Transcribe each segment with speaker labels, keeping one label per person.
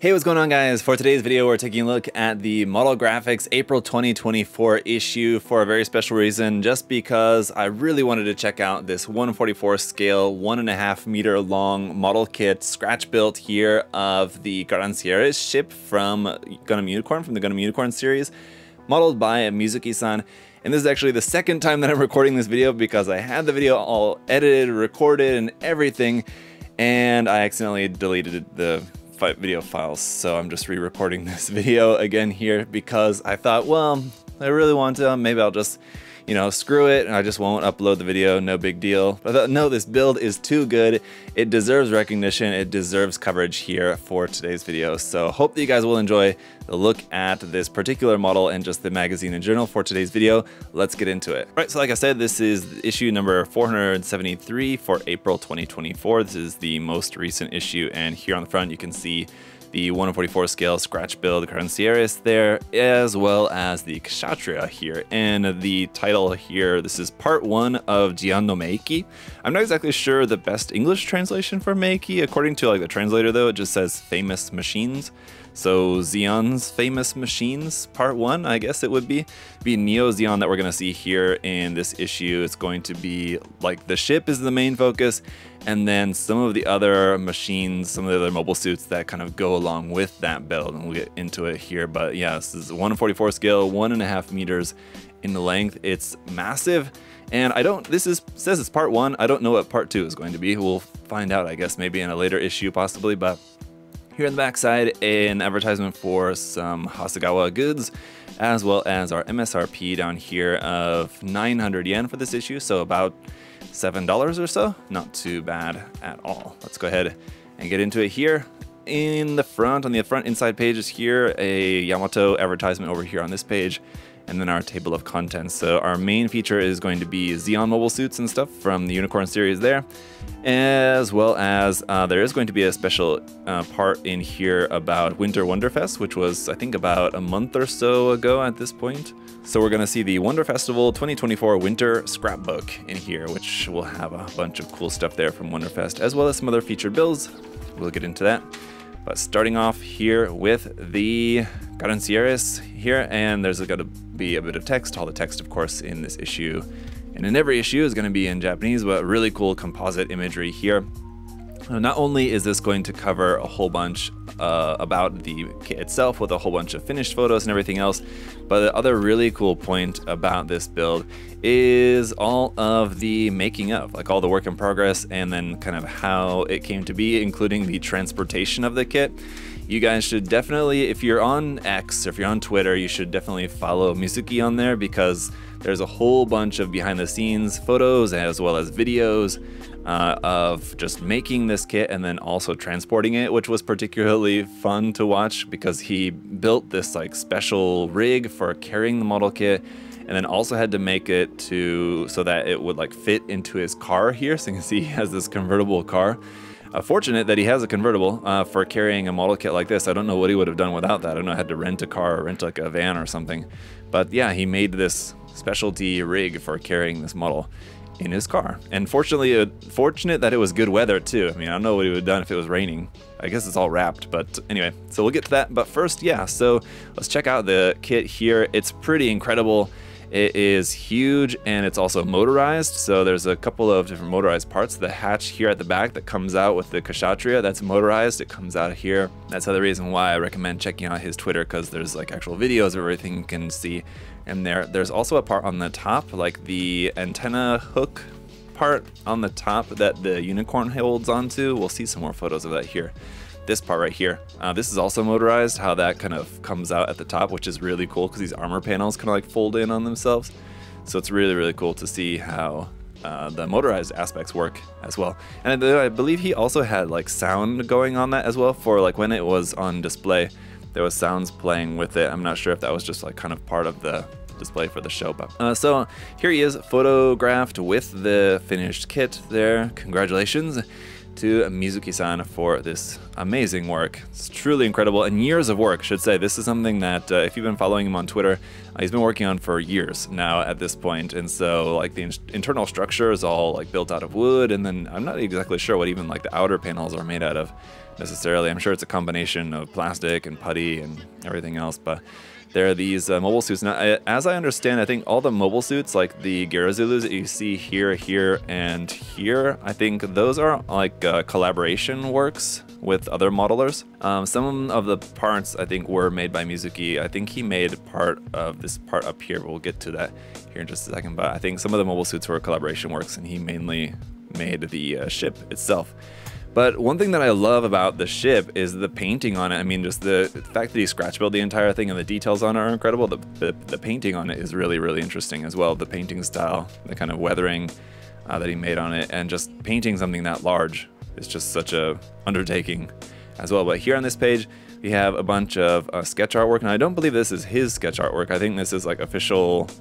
Speaker 1: Hey, what's going on, guys? For today's video, we're taking a look at the Model Graphics April 2024 issue for a very special reason, just because I really wanted to check out this 1/44 scale, 1.5 meter long model kit, scratch built here of the Garancieres ship from Gundam Unicorn, from the Gundam Unicorn series, modeled by Mizuki-san. And this is actually the second time that I'm recording this video because I had the video all edited, recorded, and everything, and I accidentally deleted the video files, so I'm just re-recording this video again here because I thought, well, I really want to, maybe I'll just, screw it and I just won't upload the video, no big deal. But I thought, no, this build is too good. It deserves recognition. It deserves coverage here for today's video. So hope that you guys will enjoy the look at this particular model and just the magazine in general for today's video. Let's get into it. All right, so like I said, this is issue number 473 for April 2024. This is the most recent issue, and here on the front you can see the 1/44 scale scratch build Garancieres there, as well as the Kshatriya here. And the title here, this is part 1 of Zeon no Meiki. I'm not exactly sure the best English translation for Meiki. According to the translator though, it just says famous machines. So Zeon's famous machines, part 1, I guess it would be Neo Zeon that we're gonna see here in this issue. It's going to be like the ship is the main focus, and then some of the other machines, some of the other mobile suits that kind of go along with that build, and we'll get into it here. But yeah, this is 1/44 scale, 1.5 meters in the length. It's massive, and says it's part 1. I don't know what part 2 is going to be. We'll find out, I guess, maybe in a later issue possibly. But here on the back side, an advertisement for some Hasegawa goods, as well as our MSRP down here of 900 yen for this issue, so about $7 or so. Not too bad at all. Let's go ahead and get into it here. In the front, on the front inside pages here, a Yamato advertisement over here on this page, and then our table of contents. So our main feature is going to be Zeon mobile suits and stuff from the Unicorn series there, as well as there is going to be a special part in here about Winter Wonderfest, which was, I think, about a month or so ago at this point. So we're going to see the Wonder Festival 2024 Winter Scrapbook in here, which will have a bunch of cool stuff there from Wonderfest, as well as some other featured builds. We'll get into that. But starting off here with the Garancieres here, and there's going to be a bit of text. All the text, of course, in this issue and in every issue is going to be in Japanese, but really cool composite imagery here. Not only is this going to cover a whole bunch about the kit itself with a whole bunch of finished photos and everything else, but the other really cool point about this build is all of the making of, like all the work in progress, and then kind of how it came to be, including the transportation of the kit. You guys should definitely, if you're on X or if you're on Twitter, you should definitely follow Mizuki on there, because there's a whole bunch of behind the scenes photos as well as videos of just making this kit and then also transporting it, which was particularly fun to watch because he built this special rig for carrying the model kit, and then also had to make it so that it would fit into his car here. So you can see he has this convertible car. Fortunate that he has a convertible for carrying a model kit like this. I don't know what he would have done without that. I don't know, had to rent a car or rent a van or something. But yeah, he made this specialty rig for carrying this model in his car. And fortunately, fortunate that it was good weather too. I mean, I don't know what he would have done if it was raining. I guess it's all wrapped, but anyway, so we'll get to that. But first, yeah, so let's check out the kit here. It's pretty incredible. It is huge, and it's also motorized, so there's a couple of different motorized parts. The hatch here at the back that comes out with the Kshatriya, that's motorized. It comes out here. That's the reason why I recommend checking out his Twitter, because there's actual videos of everything you can see. And there's also a part on the top, the antenna hook part on the top that the Unicorn holds onto. We'll see some more photos of that here. This part right here, this is also motorized, how that kind of comes out at the top, which is really cool because these armor panels kind of fold in on themselves. So it's really, really cool to see how the motorized aspects work as well. And I believe he also had sound going on that as well for when it was on display. There was sounds playing with it. I'm not sure if that was just kind of part of the display for the show, but so here he is photographed with the finished kit there. Congratulations. to Mizuki-san for this amazing work. It's truly incredible, and years of work, I should say. This is something that, if you've been following him on Twitter, he's been working on for years now at this point. And so, like, the internal structure is all like built out of wood, and then I'm not exactly sure what even like the outer panels are made out of necessarily. I'm sure it's a combination of plastic and putty and everything else, but there are these mobile suits. Now, as I understand, I think all the mobile suits, like the Girozulus that you see here, here, and here, I think those are like collaboration works with other modelers. Some of the parts, I think, were made by Mizuki. I think he made part of this part up here. We'll get to that here in just a second. But I think some of the mobile suits were collaboration works, and he mainly made the ship itself. But one thing that I love about the ship is the painting on it. I mean, just the fact that he scratch built the entire thing and the details on it are incredible. The painting on it is really, really interesting as well. The painting style, the kind of weathering that he made on it, and just painting something that large is just such a undertaking as well. But here on this page, we have a bunch of sketch artwork. And I don't believe this is his sketch artwork. I think this is like official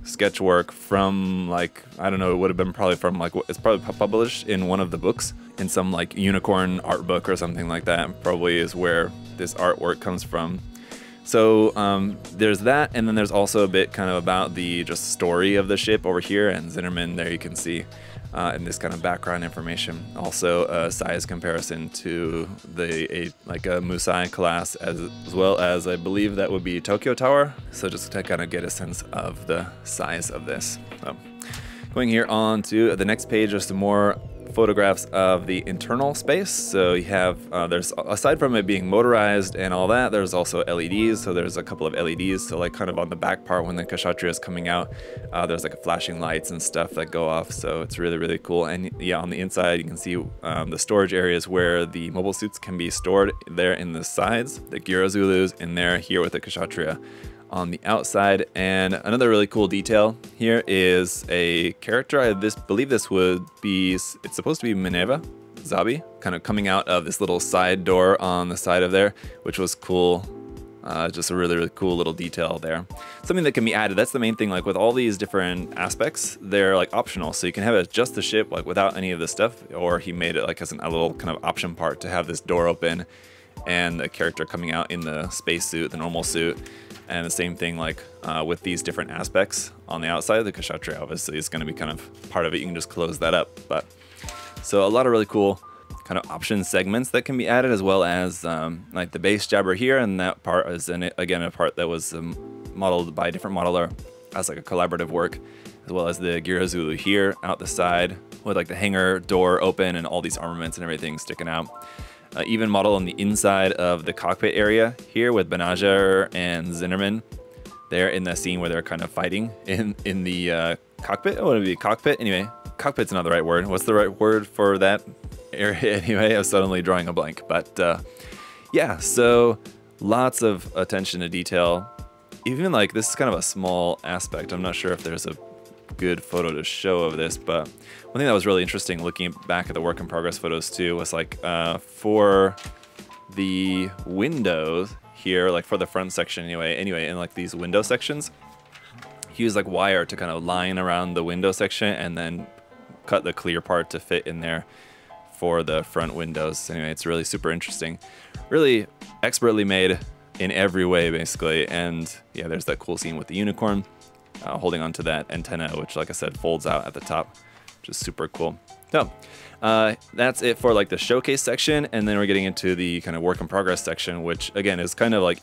Speaker 1: sketch work from, like, I don't know, it would have been probably from, like, it's probably published in one of the books, in some like unicorn art book or something like that, probably is where this artwork comes from. So there's that, and then there's also a bit kind of about the just story of the ship over here, and Zinnerman there you can see in this kind of background information. Also a size comparison to like a Musai class, as well as I believe that would be Tokyo Tower. So just to kind of get a sense of the size of this. So going here on to the next page, there's some more photographs of the internal space. So you have, there's, aside from it being motorized and all that, there's also LEDs. So there's a couple of LEDs. So like kind of on the back part when the Kshatriya is coming out, there's like flashing lights and stuff that go off. So it's really, really cool. And yeah, on the inside, you can see the storage areas where the mobile suits can be stored there in the sides. The Girozulus in there, here with the Kshatriya on the outside. And another really cool detail here is a character. I believe this would be, it's supposed to be Minerva Zabi, kind of coming out of this little side door on the side of there, which was cool. Just a really, really cool little detail there. Something that can be added. That's the main thing. Like with all these different aspects, they're like optional. So you can have it just the ship, like without any of this stuff, or he made it like as a little kind of option part to have this door open and a character coming out in the spacesuit, the normal suit. And the same thing, like with these different aspects on the outside, the Kshatriya obviously is going to be kind of part of it. You can just close that up. But so a lot of really cool kind of option segments that can be added, as well as like the base jabber here, and that part is in it again a part that was modeled by a different modeler as like a collaborative work, as well as the Girozulu here out the side with like the hangar door open and all these armaments and everything sticking out. Even model on the inside of the cockpit area here with Banagher and Zinnerman. They're in the scene where they're kind of fighting in the cockpit. Oh, it would be cockpit. Anyway, cockpit's not the right word. What's the right word for that area? Anyway, I'm suddenly drawing a blank. But yeah, so lots of attention to detail. Even like this is kind of a small aspect. I'm not sure if there's a good photo to show of this, but one thing that was really interesting looking back at the work in progress photos too was like for the windows here, like for the front section anyway, in like these window sections, he used like wire to kind of line around the window section and then cut the clear part to fit in there for the front windows. Anyway, it's really super interesting, really expertly made in every way basically. And yeah, there's that cool scene with the unicorn holding onto that antenna, which like I said folds out at the top, which is super cool. So that's it for like the showcase section, and then we're getting into the kind of work in progress section, which again is kind of like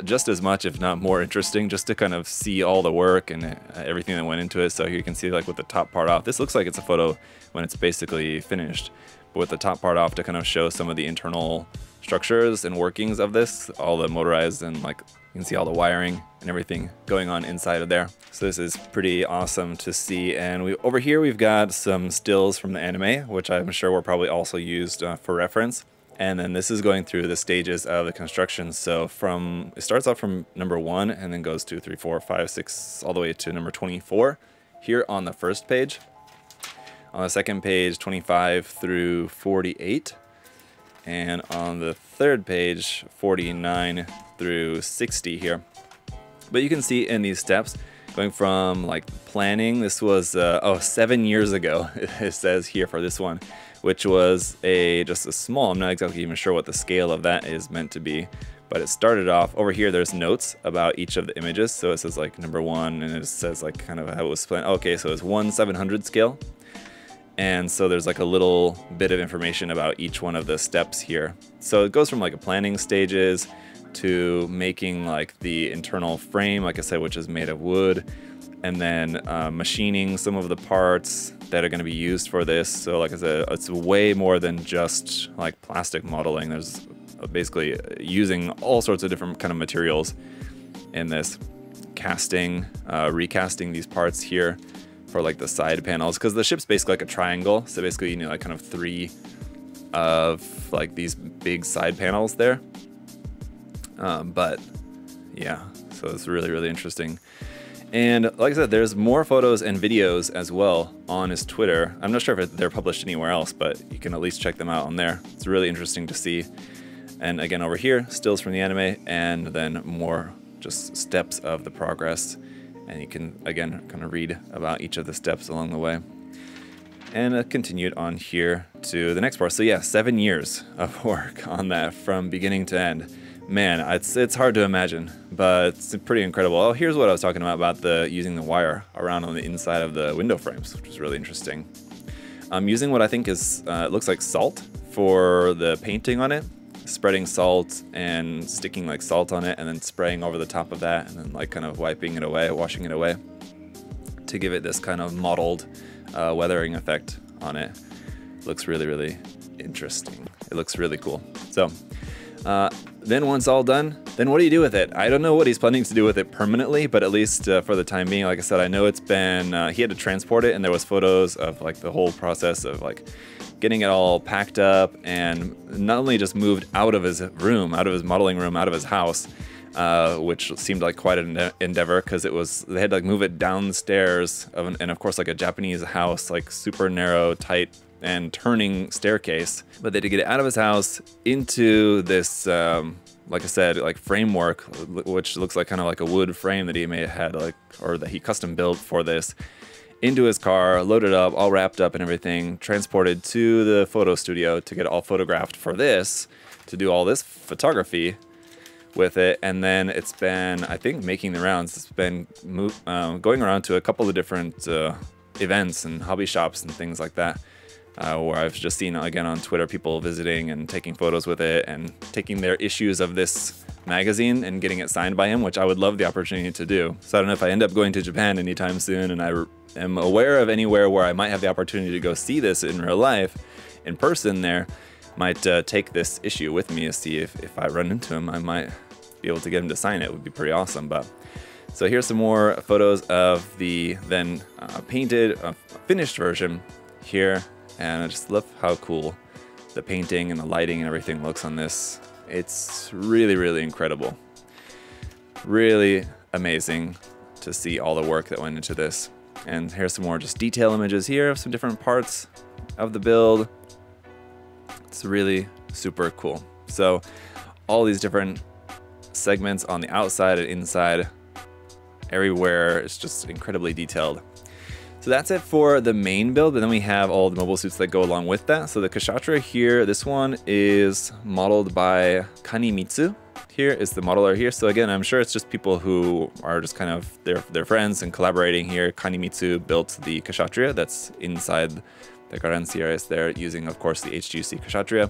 Speaker 1: just as much if not more interesting, just to kind of see all the work and everything that went into it. So here you can see like with the top part off, this looks like it's a photo when it's basically finished, but with the top part off to kind of show some of the internal structures and workings of this, all the motorized, and like you can see all the wiring and everything going on inside of there. So this is pretty awesome to see. And over here we've got some stills from the anime, which I'm sure were probably also used for reference. And then this is going through the stages of the construction. So it starts off from number 1 and then goes 2, 3, 4, 5, 6, all the way to number 24 here on the first page. On the second page, 25 through 48. And on the third page, 49 through 60 here. But you can see in these steps, going from like planning, this was 7 years ago, it says here for this one, which was just a small, I'm not exactly even sure what the scale of that is meant to be, but it started off over here. There's notes about each of the images. So it says like number 1, and it says like kind of how it was split. Okay, so it's 1/700 scale. And so there's like a little bit of information about each one of the steps here. So it goes from like a planning stages to making like the internal frame, like I said, which is made of wood, and then machining some of the parts that are going to be used for this. So like I said, it's way more than just like plastic modeling. There's basically using all sorts of different kind of materials in this. Casting, recasting these parts here for like the side panels, because the ship's basically like a triangle. So basically you need like kind of 3 of like these big side panels there. But yeah, so it's really, really interesting. And like I said, there's more photos and videos as well on his Twitter. I'm not sure if they're published anywhere else, but you can at least check them out on there. It's really interesting to see. And again, over here, stills from the anime, and then more just steps of the progress. And you can, again, kind of read about each of the steps along the way. And it continued on here to the next part. So yeah, 7 years of work on that from beginning to end. Man, it's hard to imagine, but it's pretty incredible. Oh, here's what I was talking about the using the wire around on the inside of the window frames, which is really interesting. I'm using what I think is, it looks like salt for the painting on it. Spreading salt and sticking like salt on it and then spraying over the top of that and then like kind of wiping it away, washing it away to give it this kind of mottled weathering effect on it. Looks really, really interesting. It looks really cool. So then once all done, then what do you do with it? I don't know what he's planning to do with it permanently, but at least for the time being, like I said, I know it's been, he had to transport it, and there was photos of like the whole process of like getting it all packed up, and not only just moved out of his room, out of his modeling room, out of his house, which seemed like quite an endeavor, because they had to like move it down the stairs and of course like a Japanese house, like super narrow, tight, and turning staircase. But they had to get it out of his house into this, like I said, like framework, which looks like kind of like a wood frame that he may have had, like, or that he custom built for this, into his car, loaded up, all wrapped up and everything, transported to the photo studio to get it all photographed for this, to do all this photography with it. And then it's been, I think, making the rounds. It's been going around to a couple of different events and hobby shops and things like that, where I've just seen, again, on Twitter, people visiting and taking photos with it and taking their issues of this magazine and getting it signed by him, which I would love the opportunity to do. So I don't know if I end up going to Japan anytime soon and I am aware of anywhere where I might have the opportunity to go see this in real life, in person there, might take this issue with me to see if I run into him, I might be able to get him to sign it. It would be pretty awesome. But so here's some more photos of the then painted, finished version here. And I just love how cool the painting and the lighting and everything looks on this. It's really, really incredible. Really amazing to see all the work that went into this. And here's some more just detail images here of some different parts of the build. It's really super cool. So all these different segments on the outside and inside, everywhere, it's just incredibly detailed. So that's it for the main build, but then we have all the mobile suits that go along with that. So the Kshatriya here, this one is modeled by Kanimitsu. Here is the modeler here. So again, I'm sure it's just people who are just kind of their friends and collaborating here. Kanimitsu built the Kshatriya that's inside the Garancières there, using, of course, the HGC Kshatriya.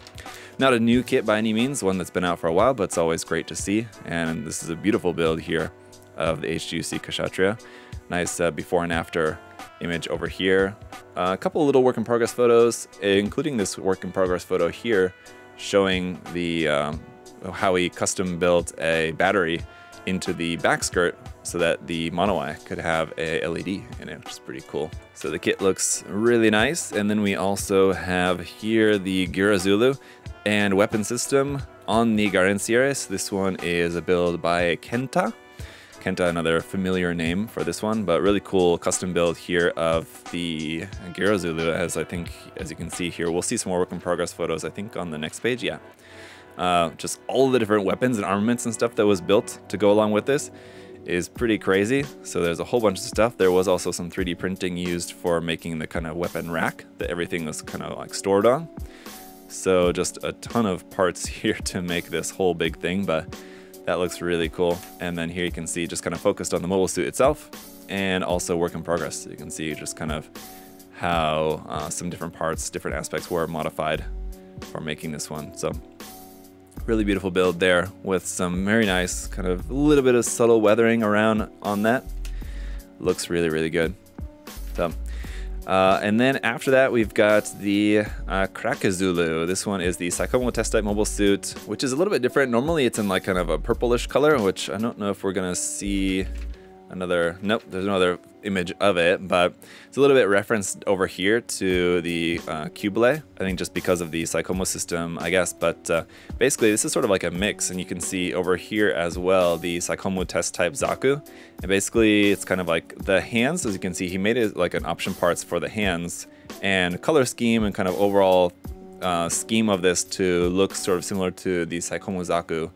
Speaker 1: Not a new kit by any means, one that's been out for a while, but it's always great to see. And this is a beautiful build here of the HGC Kshatriya. Nice before and after image over here. A couple of little work in progress photos, including this work in progress photo here, showing the how he custom built a battery into the back skirt so that the Mono-eye could have a LED in it, which is pretty cool. So the kit looks really nice. And then we also have here the Girazulu and weapon system on the Garancières. This one is a build by Kenta. Kenta, another familiar name for this one, but really cool custom build here of the Girazulu, as you can see here. We'll see some more work in progress photos, I think, on the next page, yeah. Just all of the different weapons and armaments and stuff that was built to go along with this. is pretty crazy. So there's a whole bunch of stuff. There was also some 3D printing used for making the kind of weapon rack that everything was kind of like stored on. So just a ton of parts here to make this whole big thing, but that looks really cool. And then here you can see just kind of focused on the mobile suit itself and also work in progress. So you can see just kind of how some different parts, different aspects were modified for making this one. So really beautiful build there with some very nice kind of a little bit of subtle weathering around on that. Looks really, really good. So, and then after that, we've got the Krakazulu. This one is the Psychomo test type mobile suit, which is a little bit different. Normally it's in like kind of a purplish color, which I don't know if we're gonna see another, nope, there's no other image of it, but it's a little bit referenced over here to the Cubelay, I think just because of the Psychomo system, I guess, but basically this is sort of like a mix, and you can see over here as well the Psychomo test type Zaku, and basically it's kind of like the hands, as you can see, he made it like an option parts for the hands, and color scheme and kind of overall scheme of this to look sort of similar to the Psychomo Zaku,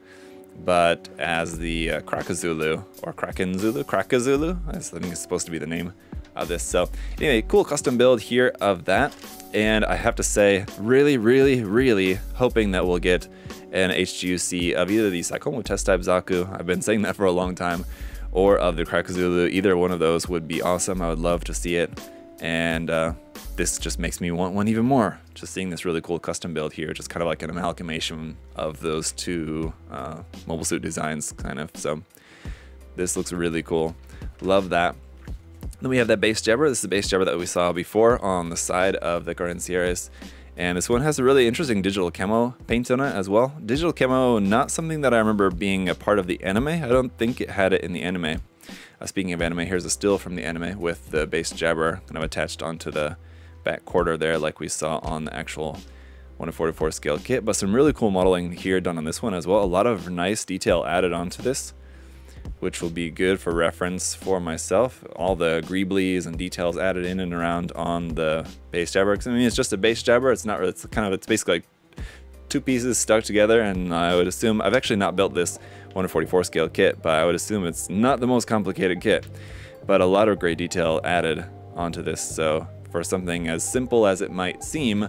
Speaker 1: but as the Krakazulu, or Krakazulu, I think it's supposed to be the name of this. So anyway, cool custom build here of that, and I have to say, really, really, really hoping that we'll get an HGUC of either the Psychomo test type Zaku, I've been saying that for a long time, or of the Krakazulu. Either one of those would be awesome. I would love to see it, and this just makes me want one even more. Just seeing this really cool custom build here, just kind of like an amalgamation of those two mobile suit designs, kind of. So this looks really cool. Love that. Then we have that base jabber. This is the base jabber that we saw before on the side of the Guardianes, and this one has a really interesting digital camo paint on it as well. Digital camo, not something that I remember being a part of the anime. I don't think it had it in the anime. Speaking of anime, here's a still from the anime with the base jabber kind of attached onto the back quarter there, like we saw on the actual 1/44 scale kit. But some really cool modeling here done on this one as well. A lot of nice detail added onto this, which will be good for reference for myself. All the greeblies and details added in and around on the base jabber. I mean, it's just a base jabber. It's not really, it's basically like two pieces stuck together, and I would assume, I've actually not built this 1/44 scale kit, but I would assume it's not the most complicated kit, but a lot of great detail added onto this. So for something as simple as it might seem,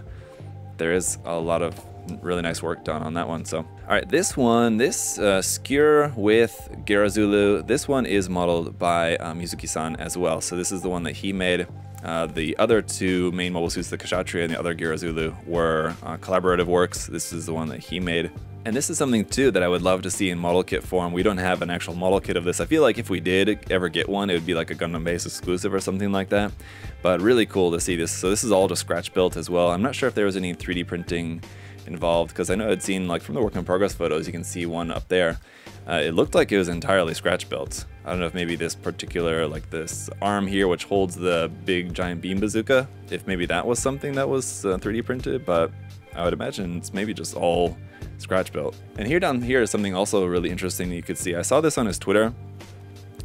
Speaker 1: there is a lot of really nice work done on that one. So all right, this one, this Skewer with Girazulu, this one is modeled by Mizuki-san as well. So this is the one that he made. The other two main mobile suits, the Kshatriya and the other Girazulu, were collaborative works. This is the one that he made. And this is something too that I would love to see in model kit form. We don't have an actual model kit of this. I feel like if we did ever get one, it would be like a Gundam base exclusive or something like that. But really cool to see this. So this is all just scratch built as well. I'm not sure if there was any 3D printing involved, because I know I'd seen, like, from the work in progress photos, you can see one up there. It looked like it was entirely scratch built. I don't know if maybe this particular, like this arm here, which holds the big giant beam bazooka, if maybe that was something that was 3D printed, but I would imagine it's maybe just all scratch built. And here down here is something also really interesting that you could see. I saw this on his Twitter,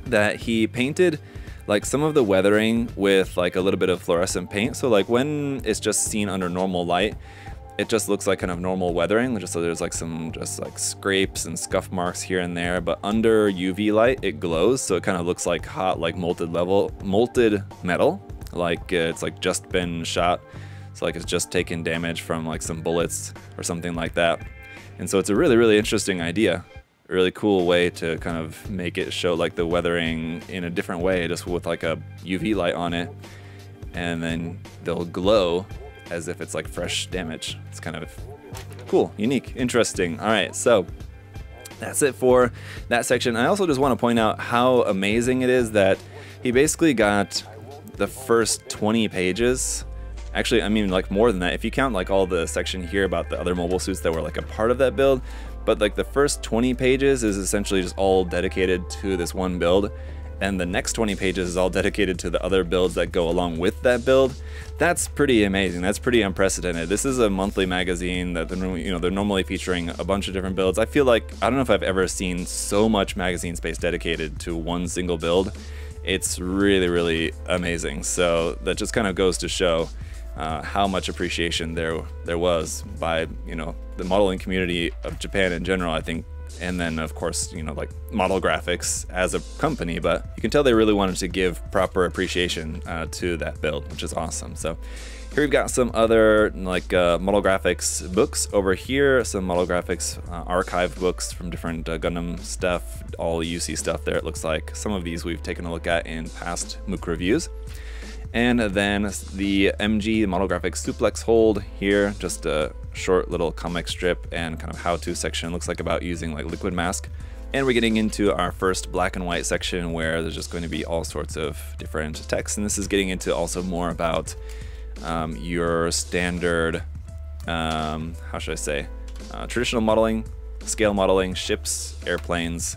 Speaker 1: that he painted like some of the weathering with like a little bit of fluorescent paint. So like when it's just seen under normal light, it just looks like kind of normal weathering, just so there's like some just like scrapes and scuff marks here and there, but under UV light it glows, so it kind of looks like hot, like molted metal, like it's like just been shot, so like it's just taken damage from like some bullets or something like that. And so it's a really, really interesting idea, a really cool way to kind of make it show like the weathering in a different way, just with like a UV light on it, and then they'll glow as if it's like fresh damage. It's kind of cool, unique, interesting. All right, so that's it for that section. I also just want to point out how amazing it is that he basically got the first 20 pages. Actually, I mean like more than that, if you count like all the section here about the other mobile suits that were like a part of that build, but like the first 20 pages is essentially just all dedicated to this one build, and the next 20 pages is all dedicated to the other builds that go along with that build. That's pretty amazing. That's pretty unprecedented. This is a monthly magazine that they're normally featuring a bunch of different builds. I feel like, I don't know if I've ever seen so much magazine space dedicated to one single build. It's really, really amazing. So that just kind of goes to show how much appreciation there was by the modeling community of Japan in general, I think, And then of course, you know, like Model Graphics as a company, but you can tell they really wanted to give proper appreciation to that build, which is awesome. So here we've got some other like Model Graphics books over here, some Model Graphics archive books from different Gundam stuff, all UC stuff there it looks like. Some of these we've taken a look at in past MOOC reviews. And then the MG Model Graphics Suplex Hold here, just a short little comic strip and kind of how-to section, looks like about using like liquid mask. And we're getting into our first black and white section where there's just going to be all sorts of different text. And this is getting into also more about your standard, how should I say, traditional modeling, scale modeling, ships, airplanes,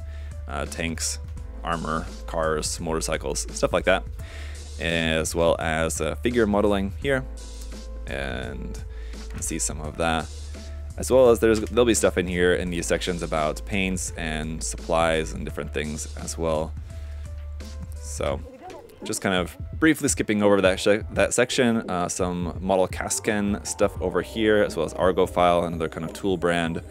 Speaker 1: tanks, armor, cars, motorcycles, stuff like that, as well as figure modeling here, and you can see some of that, as well as there'll be stuff in here in these sections about paints and supplies and different things as well. So just kind of briefly skipping over that section, some Model Kasken stuff over here, as well as Argophile, another kind of tool brand.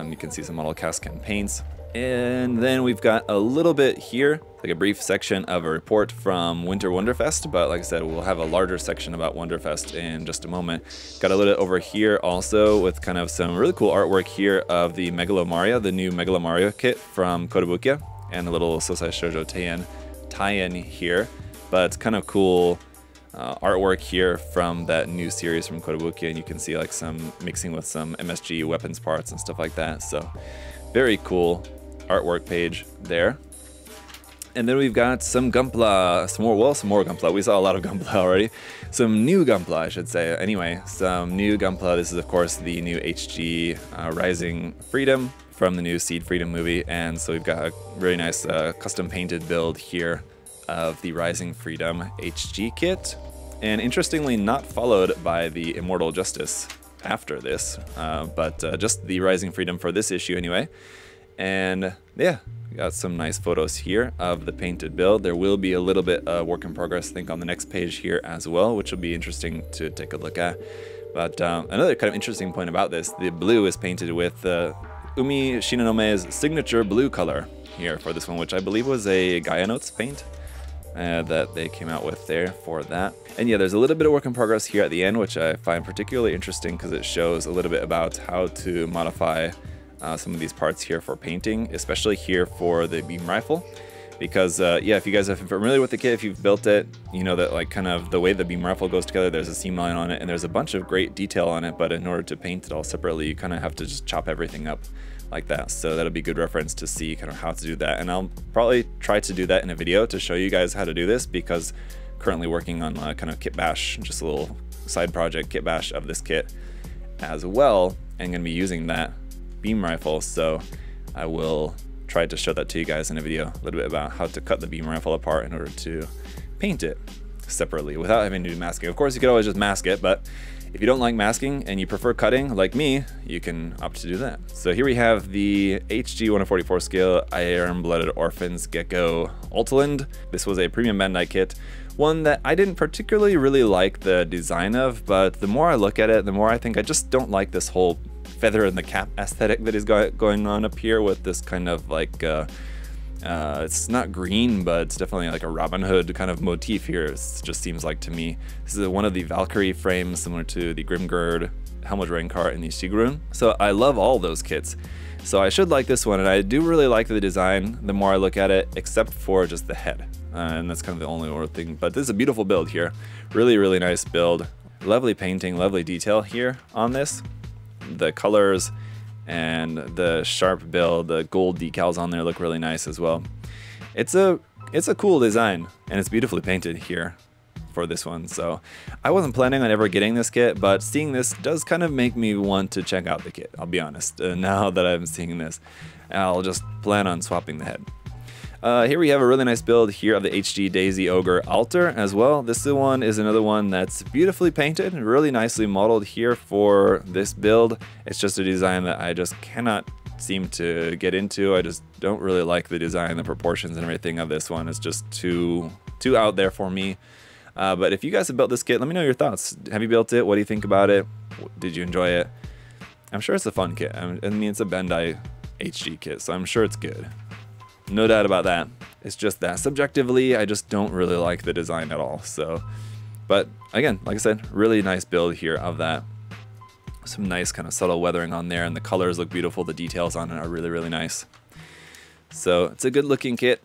Speaker 1: You can see some Model Kasken paints. And then we've got a little bit here, like a brief section of a report from Winter Wonderfest, but like I said, we'll have a larger section about Wonderfest in just a moment. Got a little bit over here also with kind of some really cool artwork here of the Megalomaria, the new Megalomaria kit from Kotobukiya, and a little Sosai Shoujo tie-in here, but it's kind of cool artwork here from that new series from Kotobukiya, and you can see like some mixing with some MSG weapons parts and stuff like that, so very cool artwork page there. And then we've got some Gunpla, some more Gunpla. We saw a lot of Gunpla already. Some new Gunpla, I should say. Anyway, some new Gunpla. This is, of course, the new HG Rising Freedom from the new Seed Freedom movie. And so we've got a really nice custom painted build here of the Rising Freedom HG kit. And interestingly, not followed by the Immortal Justice after this, but just the Rising Freedom for this issue anyway. And yeah, we got some nice photos here of the painted build. There will be a little bit of work in progress, I think, on the next page here as well, which will be interesting to take a look at. But another kind of interesting point about this, the blue is painted with Umi Shinanome's signature blue color here for this one, which I believe was a Gaia Notes paint that they came out with there for that. And yeah, there's a little bit of work in progress here at the end, which I find particularly interesting because it shows a little bit about how to modify some of these parts here for painting, especially here for the beam rifle. Because yeah, if you guys are familiar with the kit, if you've built it, you know that like kind of the way the beam rifle goes together, there's a seam line on it and there's a bunch of great detail on it, but in order to paint it all separately, you kind of have to just chop everything up like that. So that'll be good reference to see kind of how to do that. And I'll probably try to do that in a video to show you guys how to do this, because currently working on kind of kit bash, just a little side project kit bash of this kit as well, and gonna be using that beam rifle. So I will try to show that to you guys in a video, a little bit about how to cut the beam rifle apart in order to paint it separately without having to do masking. Of course, you could always just mask it, but if you don't like masking and you prefer cutting like me, you can opt to do that. So here we have the HG 144 scale Iron Blooded Orphans Gecko Ultiland. This was a premium Bandai kit, one that I didn't particularly really like the design of, but the more I look at it, the more I think I just don't like this whole feather in the cap aesthetic that is going on up here with this kind of like it's not green, but it's definitely like a Robin Hood kind of motif here. It just seems like to me. This is one of the Valkyrie frames, similar to the Grimgird, Helmut Reinkart, and the Shigarun. So I love all those kits. So I should like this one, and I do really like the design the more I look at it, except for just the head. And that's kind of the only thing. But this is a beautiful build here. Really, really nice build. Lovely painting, lovely detail here on this. The colors and the sharp build, the gold decals on there look really nice as well. It's a cool design, and it's beautifully painted here for this one. So I wasn't planning on ever getting this kit, but seeing this does kind of make me want to check out the kit, I'll be honest. Now that I'm seeing this, I'll just plan on swapping the head. Here we have a really nice build here of the HG Daisy Ogre Altar as well. This one is another one that's beautifully painted, really nicely modeled here for this build. It's just a design that I just cannot seem to get into. I just don't really like the design, the proportions and everything of this one. It's just too out there for me. But if you guys have built this kit, let me know your thoughts. Have you built it? What do you think about it? Did you enjoy it? I'm sure it's a fun kit. I mean, it's a Bandai HG kit, so I'm sure it's good. No doubt about that. It's just that subjectively, I just don't really like the design at all. So, but again, like I said, really nice build here of that. Some nice kind of subtle weathering on there, and the colors look beautiful. The details on it are really, really nice. So it's a good looking kit.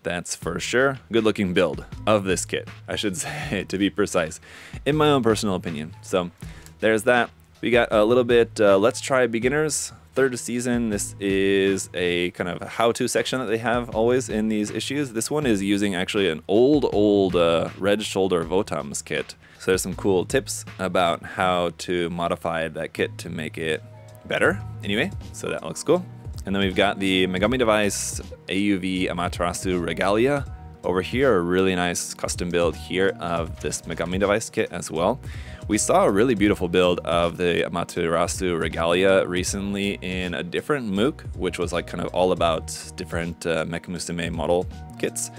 Speaker 1: That's for sure. Good looking build of this kit, I should say, to be precise, in my own personal opinion. So there's that. We got a little bit, Let's Try Beginners, 3rd season. This is a kind of how-to section that they have always in these issues. This one is using actually an old Red Shoulder Votams kit. So there's some cool tips about how to modify that kit to make it better. Anyway, so that looks cool. And then we've got the Megami Device AUV Amaterasu Regalia over here, a really nice custom build here of this Megami Device kit as well. We saw a really beautiful build of the Amaterasu Regalia recently in a different MOOC, which was like kind of all about different Mecha Musume model kits.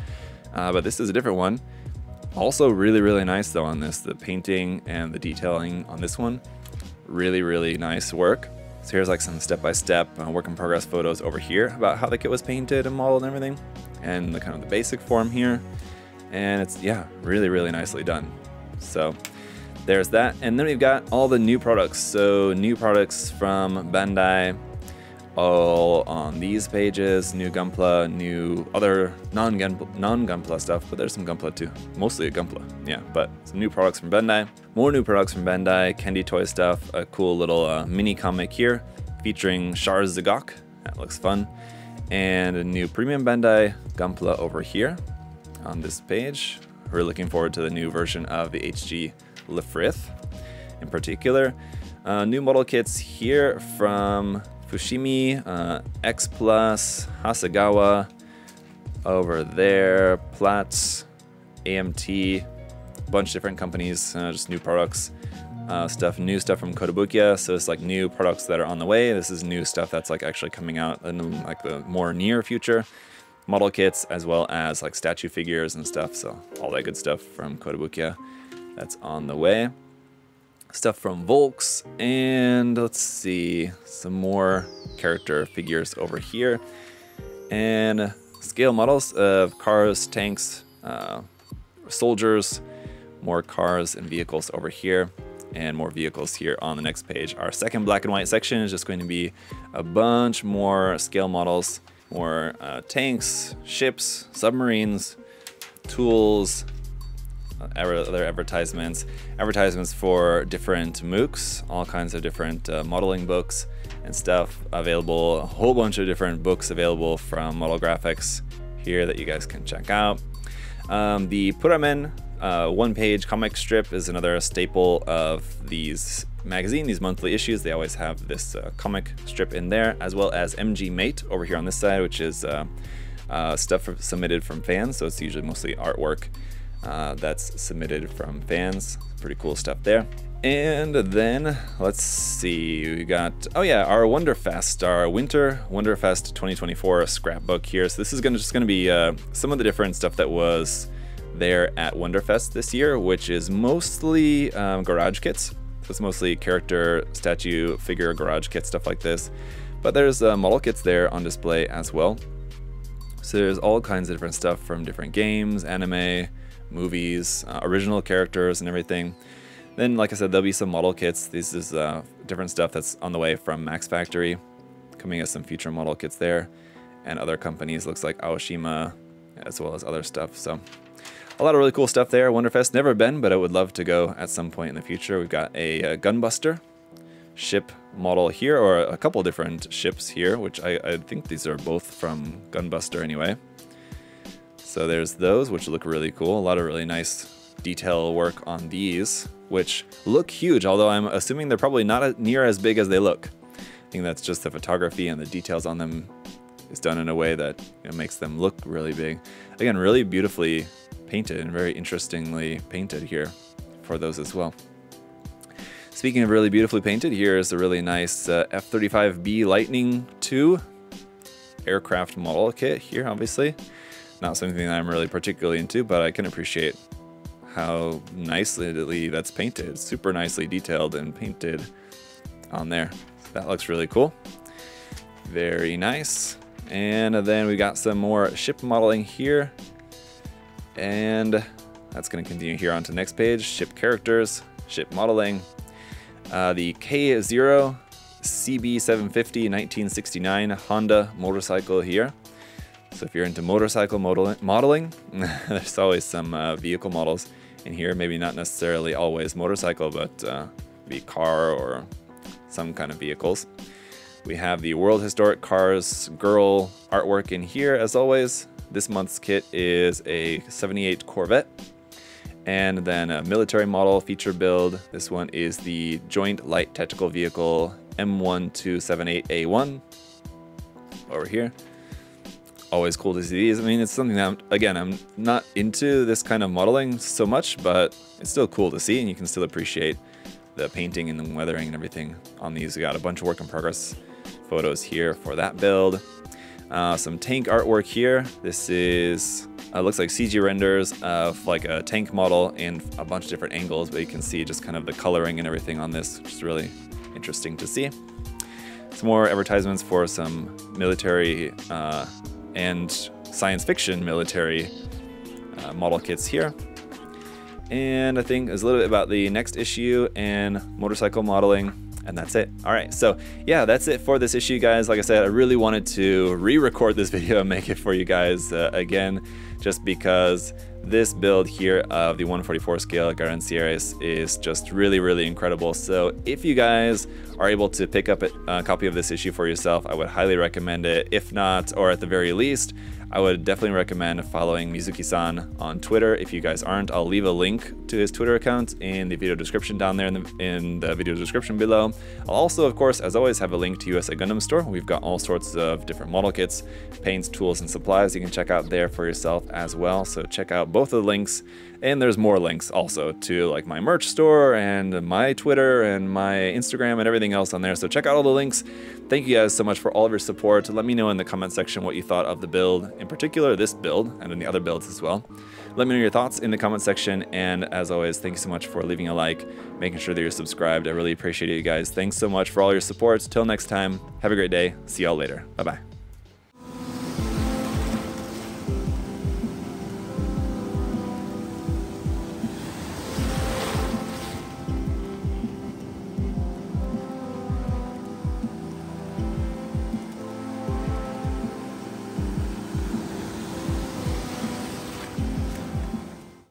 Speaker 1: But this is a different one. Also really, really nice though on this. The painting and the detailing on this one, really, really nice work. So here's like some step-by-step work in progress photos over here about how the kit was painted and modeled and everything, and the kind of the basic form here. And it's, yeah, really, really nicely done. So there's that. And then we've got all the new products. So new products from Bandai, all on these pages. New Gunpla, new other non-Gunpla stuff, but there's some Gunpla too. Mostly a Gunpla, yeah, but some new products from Bandai. More new products from Bandai, Candy Toy stuff, a cool little mini comic here featuring Char Zagok. That looks fun. And a new Premium Bandai Gunpla over here on this page. We're looking forward to the new version of the HG Lifrith in particular. New model kits here from Fushimi, X Plus, Hasegawa, over there, Platts, AMT, a bunch of different companies, just new products, new stuff from Kotobukiya. So it's like new products that are on the way. This is new stuff that's like actually coming out in like the more near future. Model kits as well as like statue figures and stuff. So all that good stuff from Kotobukiya that's on the way. Stuff from Volks, and let's see, some more character figures over here, and scale models of cars, tanks, soldiers, more cars and vehicles over here, and more vehicles here on the next page. Our second black and white section is just going to be a bunch more scale models, more tanks, ships, submarines, tools, other advertisements for different MOOCs, all kinds of different modeling books and stuff available, a whole bunch of different books available from Model Graphics here that you guys can check out. The Puramen one-page comic strip is another staple of these magazine, these monthly issues. They always have this comic strip in there, as well as MG Mate over here on this side, which is stuff submitted from fans, so it's usually mostly artwork that's submitted from fans. Pretty cool stuff there. And then let's see, we got, oh yeah, our Wonderfest, our Winter Wonderfest 2024 scrapbook here. So this is just gonna be some of the different stuff that was there at Wonderfest this year, which is mostly garage kits. So it's mostly character, statue, figure, garage kit, stuff like this. But there's model kits there on display as well. So there's all kinds of different stuff from different games, anime, movies, original characters and everything. Then, like I said, there'll be some model kits. This is different stuff that's on the way from Max Factory, coming as some future model kits there, and other companies, looks like Aoshima, as well as other stuff. So a lot of really cool stuff there. Wonderfest, never been, but I would love to go at some point in the future. We've got a Gunbuster ship model here, or a couple different ships here, which I think these are both from Gunbuster anyway. So there's those, which look really cool. A lot of really nice detail work on these, which look huge, although I'm assuming they're probably not near as big as they look. I think that's just the photography and the details on them is done in a way that makes them look really big. Again, really beautifully painted and very interestingly painted here for those as well. Speaking of really beautifully painted, here is a really nice F-35B Lightning II aircraft model kit here, obviously. Not something that I'm really particularly into, but I can appreciate how nicely that's painted. It's super nicely detailed and painted on there. So that looks really cool. Very nice. And then we got some more ship modeling here. And that's going to continue here onto the next page. Ship characters, ship modeling. The K0 CB750 1969 Honda motorcycle here. So if you're into motorcycle modeling, there's always some vehicle models in here. Maybe not necessarily always motorcycle, but be car or some kind of vehicles. We have the World Historic Cars Girl artwork in here as always. This month's kit is a 78 Corvette. And then a military model feature build. This one is the Joint Light Tactical Vehicle M1278A1 over here. Always cool to see these. I mean, it's something that, I'm not into this kind of modeling so much, but it's still cool to see, and you can still appreciate the painting and the weathering and everything on these. We got a bunch of work in progress photos here for that build. Some tank artwork here. This is looks like CG renders of like a tank model in a bunch of different angles, but you can see just kind of the coloring and everything on this, which is really interesting to see. Some more advertisements for some military and science fiction military model kits here. And I think there's a little bit about the next issue and motorcycle modeling. And that's it. All right, so yeah, that's it for this issue, guys. Like I said, I really wanted to re-record this video and make it for you guys again, just because this build here of the 144 scale Garancières is just really, really incredible. So if you guys are able to pick up a copy of this issue for yourself, I would highly recommend it. If not, or at the very least, I would definitely recommend following Mizuki-san on Twitter. If you guys aren't, I'll leave a link to his Twitter account in the video description down there in the video description below. I'll also, of course, as always, have a link to USA Gundam Store. We've got all sorts of different model kits, paints, tools, and supplies you can check out there for yourself as well. So check out both of the links. And there's more links also to like my merch store and my Twitter and my Instagram and everything else on there. So check out all the links. Thank you guys so much for all of your support. Let me know in the comment section what you thought of the build, in particular this build and then the other builds as well. Let me know your thoughts in the comment section. And as always, thank you so much for leaving a like, making sure that you're subscribed. I really appreciate it, you guys. Thanks so much for all your support. Till next time, have a great day. See y'all later. Bye-bye.